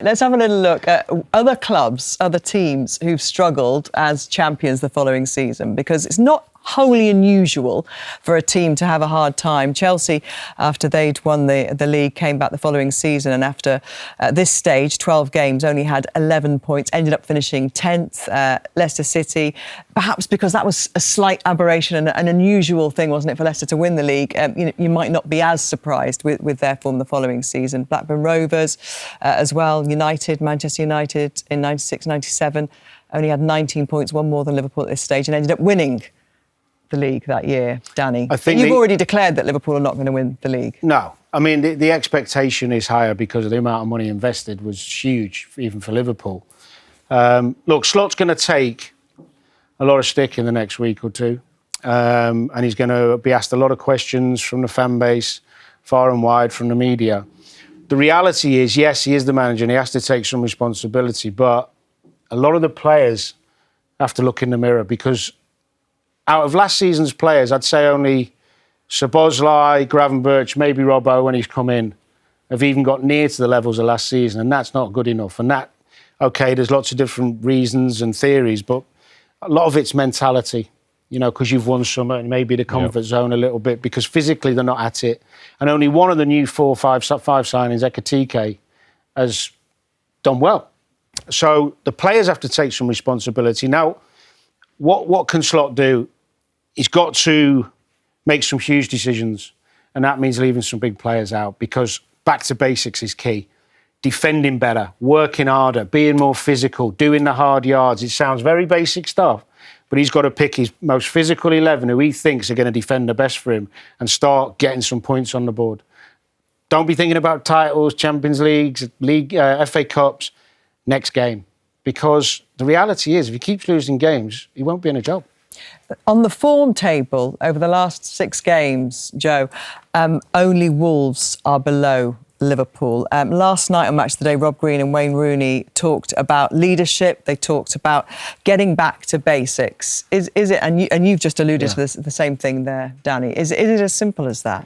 Let's have a little look at other clubs, other teams who've struggled as champions the following season, because it's not wholly unusual for a team to have a hard time. Chelsea, after they'd won the league, came back the following season, and after this stage, 12 games, only had 11 points, ended up finishing 10th. Leicester City, perhaps because that was a slight aberration and an unusual thing, wasn't it, for Leicester to win the league? You might not be as surprised with their form the following season. Blackburn Rovers as well, Manchester United in 96-97, only had 19 points, one more than Liverpool at this stage, and ended up winning the league that year. Danny, I think you've already declared that Liverpool are not going to win the league. No, I mean the expectation is higher because of the amount of money invested was huge, even for Liverpool. Look, Slot's going to take a lot of stick in the next week or two, and he's going to be asked a lot of questions from the fan base, far and wide, from the media. The reality is, yes, he is the manager and he has to take some responsibility, but a lot of the players have to look in the mirror, because out of last season's players, I'd say only Szoboszlai, Gravenberch, maybe Robbo, when he's come in, have even got near to the levels of last season, and that's not good enough. And that, OK, there's lots of different reasons and theories, but a lot of it's mentality, you know, because you've won some and maybe the comfort zone a little bit, because physically they're not at it. And only one of the new 5 signings, Ekitike, has done well. So the players have to take some responsibility. Now, what can Slot do? He's got to make some huge decisions, and that means leaving some big players out, because back to basics is key. Defending better, working harder, being more physical, doing the hard yards. It sounds very basic stuff, but he's got to pick his most physical 11 who he thinks are going to defend the best for him and start getting some points on the board. Don't be thinking about titles, Champions Leagues, FA Cups, next game. Because the reality is, if he keeps losing games, he won't be in a job. On the form table, over the last 6 games, Joe, only Wolves are below Liverpool. Last night on Match of the Day, Rob Green and Wayne Rooney talked about leadership. They talked about getting back to basics. Is it, and you've just alluded to the same thing there, Danny, is it as simple as that?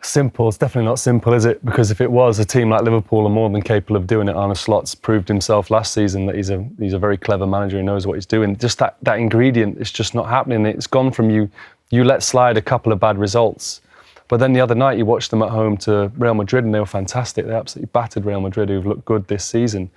Simple. It's definitely not simple, is it? Because if it was, a team like Liverpool are more than capable of doing it. Arne Slot's proved himself last season that he's a very clever manager who knows what he's doing. Just that ingredient is just not happening. It's gone from you let slide a couple of bad results, but then the other night you watched them at home to Real Madrid and they were fantastic. They absolutely battered Real Madrid, who've looked good this season.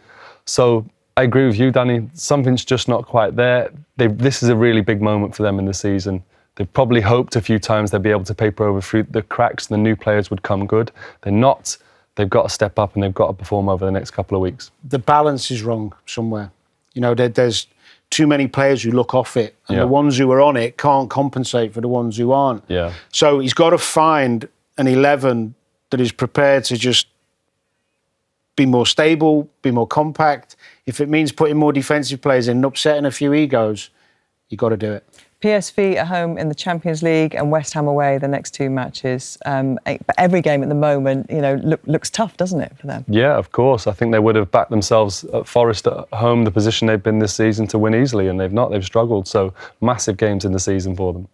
So I agree with you, Danny. Something's just not quite there. This is a really big moment for them in the season. They've probably hoped a few times they'd be able to paper over through the cracks and the new players would come good. They're not. They've got to step up and they've got to perform over the next couple of weeks. The balance is wrong somewhere. You know, there's too many players who look off it, and the ones who are on it can't compensate for the ones who aren't. Yeah. So he's got to find an 11 that is prepared to just be more stable, be more compact. If it means putting more defensive players in and upsetting a few egos, you've got to do it. PSV at home in the Champions League and West Ham away the next 2 matches. But every game at the moment, you know, looks tough, doesn't it, for them? Yeah, of course. I think they would have backed themselves at Forest at home, the position they've been this season, to win easily, and they've not. They've struggled. So massive games in the season for them.